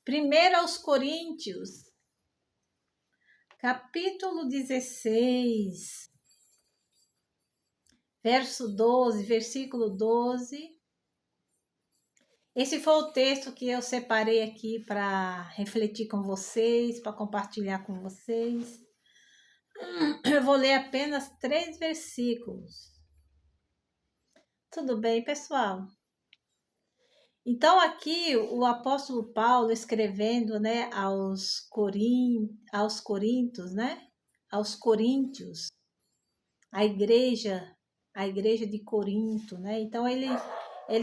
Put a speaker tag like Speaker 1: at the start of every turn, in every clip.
Speaker 1: Primeiro aos Coríntios, capítulo 16, verso 12, versículo 12. Esse foi o texto que eu separei aqui para refletir com vocês, para compartilhar com vocês. Eu vou ler apenas 3 versículos. Tudo bem, pessoal? Então, aqui o apóstolo Paulo escrevendo, né, aos Coríntios, né? Aos Coríntios, a igreja de Corinto, né? Então, ele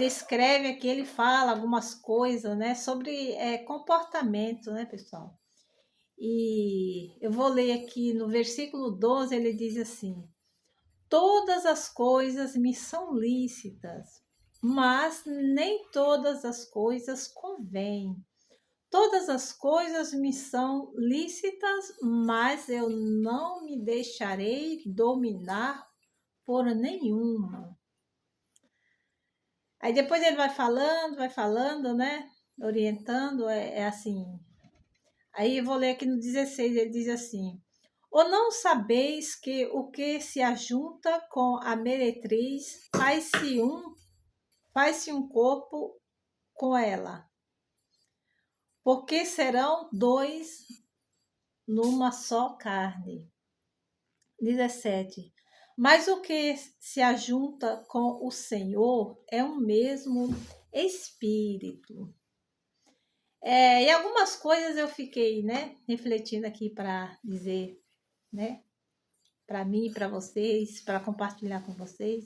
Speaker 1: escreve aqui, ele fala algumas coisas, né, sobre comportamento, né, pessoal? E eu vou ler aqui no versículo 12, ele diz assim: todas as coisas me são lícitas, mas nem todas as coisas convêm. Todas as coisas me são lícitas, mas eu não me deixarei dominar por nenhuma. Aí depois ele vai falando, né? Orientando, é assim. Aí eu vou ler aqui no 16, ele diz assim: ou não sabeis que o que se ajunta com a meretriz faz-se um corpo com ela? Porque serão dois numa só carne. 17. Mas o que se ajunta com o Senhor é um mesmo Espírito. E algumas coisas eu fiquei, né, refletindo aqui para dizer, né, para mim, para vocês, para compartilhar com vocês.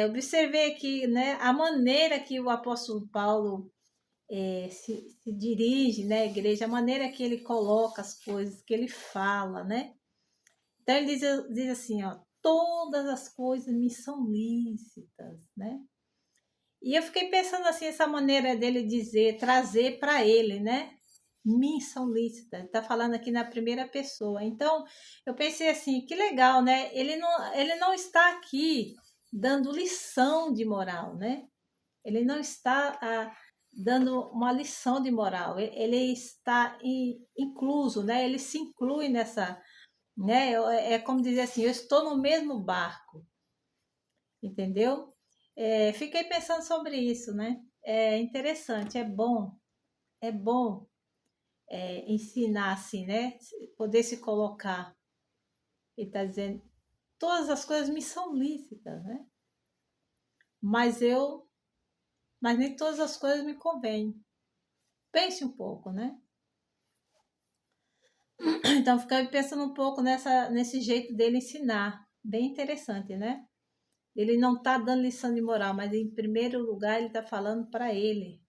Speaker 1: Observei aqui, né, a maneira que o apóstolo Paulo se dirige, né, à igreja, a maneira que ele coloca as coisas, que ele fala, né? Então ele diz assim, ó, todas as coisas me são lícitas, né? E eu fiquei pensando assim, essa maneira dele dizer, trazer para ele, né? Me são lícitas. Ele está falando aqui na primeira pessoa. Então, eu pensei assim, que legal, né? Ele não está aqui dando lição de moral, né? Ele não está dando uma lição de moral. Ele está incluso, né? Ele se inclui nessa, né? É como dizer assim, eu estou no mesmo barco, entendeu? Fiquei pensando sobre isso, né? É interessante, é bom ensinar assim, né? Poder se colocar. Ele está dizendo, todas as coisas me são lícitas, né? Mas nem todas as coisas me convêm. Pense um pouco, né? Então, fiquei pensando um pouco nesse jeito dele ensinar. Bem interessante, né? Ele não está dando lição de moral, mas em primeiro lugar ele está falando para ele.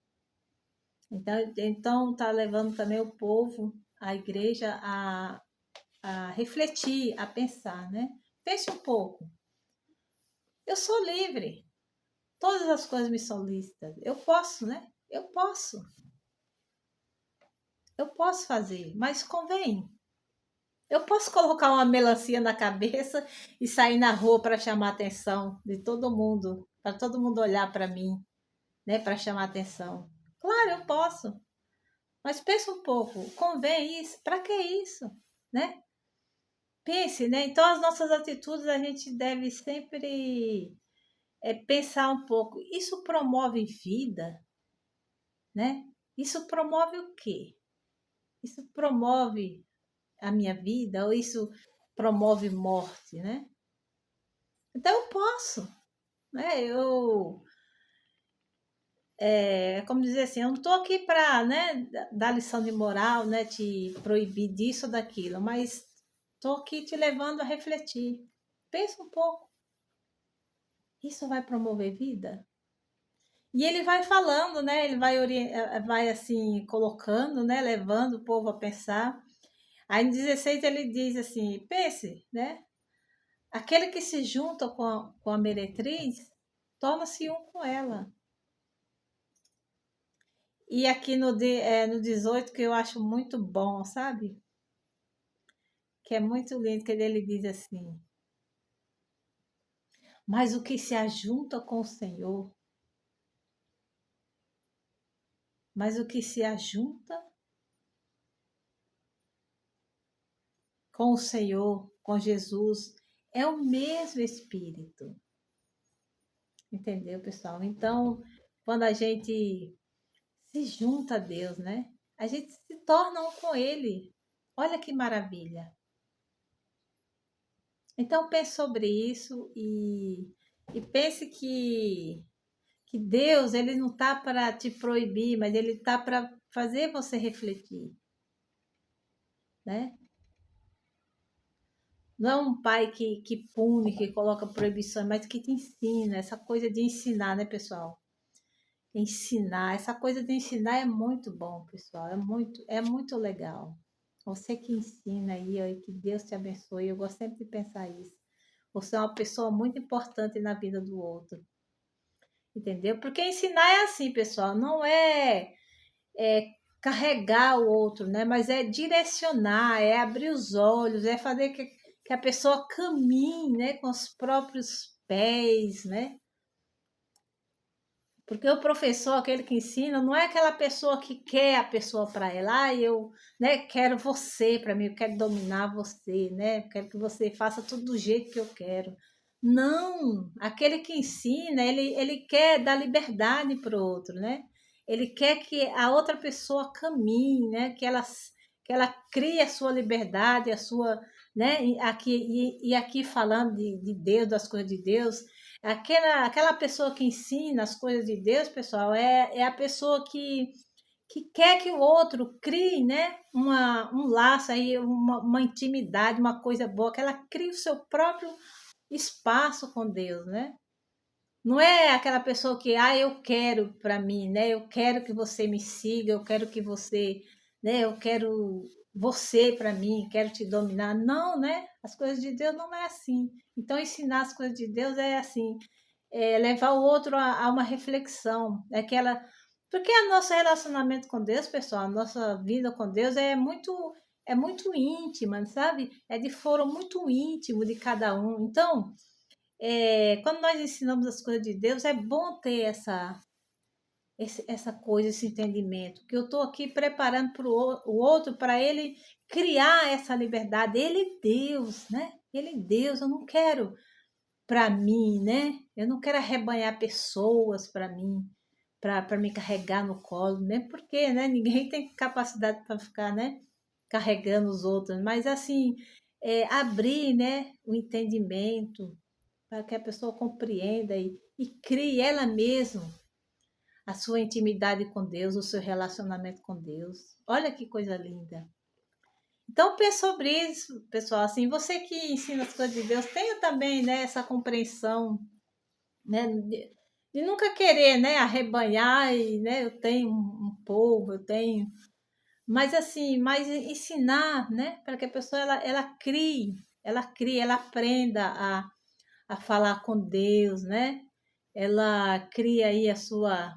Speaker 1: Então está levando também o povo, a igreja, a refletir, a pensar, né? Pense um pouco. Eu sou livre. Todas as coisas me são lícitas. Eu posso, né? Eu posso. Eu posso fazer, mas convém. Eu posso colocar uma melancia na cabeça e sair na rua para chamar a atenção de todo mundo, para todo mundo olhar para mim, né, para chamar a atenção. Claro, eu posso. Mas pense um pouco, convém isso? Para que isso, né? Pense, né? Então as nossas atitudes a gente deve sempre pensar um pouco. Isso promove vida, né? Isso promove o quê? Isso promove a minha vida ou isso promove morte, né? Então eu posso, né? Como dizer assim, eu não estou aqui para, né, dar lição de moral, né, te proibir disso ou daquilo, mas estou aqui te levando a refletir. Pensa um pouco, isso vai promover vida? E ele vai falando, né, ele vai assim, colocando, né, levando o povo a pensar. Aí em 16 ele diz assim, pense, né, aquele que se junta com a meretriz, torna-se um com ela. E aqui no 18, que eu acho muito bom, sabe? Que é muito lindo, que ele diz assim: mas o que se ajunta com o Senhor mas o que se ajunta com o Senhor, com Jesus, é o mesmo Espírito. Entendeu, pessoal? Então, quando a gente se junta a Deus, né? A gente se torna um com Ele. Olha que maravilha. Então, pense sobre isso e pense que Deus, Ele não está para te proibir, mas Ele está para fazer você refletir, né? Não é um pai que pune, que coloca proibições, mas que te ensina. Essa coisa de ensinar, né, pessoal? Ensinar, essa coisa de ensinar é muito bom, pessoal. É muito legal. Você que ensina aí, ó, e que Deus te abençoe. Eu gosto sempre de pensar isso. Você é uma pessoa muito importante na vida do outro. Entendeu? Porque ensinar é assim, pessoal. Não é carregar o outro, né? Mas é direcionar, é abrir os olhos, é fazer que a pessoa caminhe, né? Com os próprios pés, né? Porque o professor, aquele que ensina, não é aquela pessoa que quer a pessoa para ela, eu, né, quero você para mim, eu quero dominar você, né? Quero que você faça tudo do jeito que eu quero. Não, aquele que ensina, ele quer dar liberdade para o outro, né? Ele quer que a outra pessoa caminhe, né? Que ela crie a sua liberdade, a sua, né? E aqui falando de Deus, das coisas de Deus, aquela pessoa que ensina as coisas de Deus, pessoal, é a pessoa que quer que o outro crie, né, um laço aí, uma intimidade, uma coisa boa, que ela crie o seu próprio espaço com Deus, né? Não é aquela pessoa que, eu quero para mim, né? Eu quero que você me siga, eu quero que você, né? Eu quero você para mim, quero te dominar. Não, né? As coisas de Deus não é assim. Então, ensinar as coisas de Deus é assim, levar o outro a uma reflexão. Porque o nosso relacionamento com Deus, pessoal, a nossa vida com Deus é muito íntima, sabe? É de foro muito íntimo de cada um. Então, quando nós ensinamos as coisas de Deus, é bom ter essa coisa, esse entendimento, que eu estou aqui preparando para o outro, para ele criar essa liberdade. Ele é Deus, né? Ele é Deus, eu não quero para mim, né? Eu não quero arrebanhar pessoas para mim, para me carregar no colo, né? Porque, né? Ninguém tem capacidade para ficar, né? Carregando os outros, mas assim, abrir, né? O entendimento para que a pessoa compreenda e crie ela mesma a sua intimidade com Deus, o seu relacionamento com Deus. Olha que coisa linda. Então, pense sobre isso, pessoal. Assim, você que ensina as coisas de Deus, tenha também, né, essa compreensão, né, de nunca querer, né, arrebanhar e, né, eu tenho um povo, eu tenho, mas assim, mas ensinar, né, para que a pessoa ela crie, ela aprenda a falar com Deus, né? Ela cria aí a sua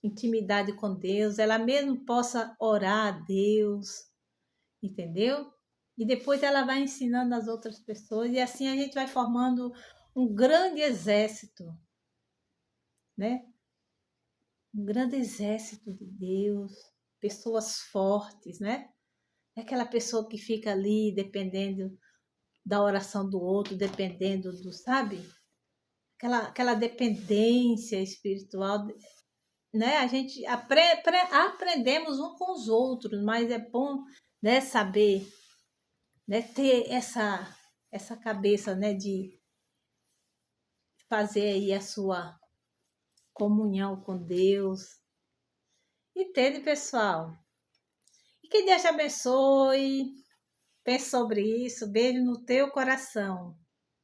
Speaker 1: intimidade com Deus, ela mesmo possa orar a Deus, entendeu? E depois ela vai ensinando as outras pessoas e assim a gente vai formando um grande exército, né? Um grande exército de Deus, pessoas fortes, né? É aquela pessoa que fica ali dependendo da oração do outro, dependendo do, sabe? Aquela dependência espiritual, né? A gente aprendemos um com os outros, mas é bom, né, saber, né, ter essa cabeça, né, de fazer aí a sua comunhão com Deus. Entende, pessoal? E que Deus te abençoe. Pense sobre isso. Beijo no teu coração.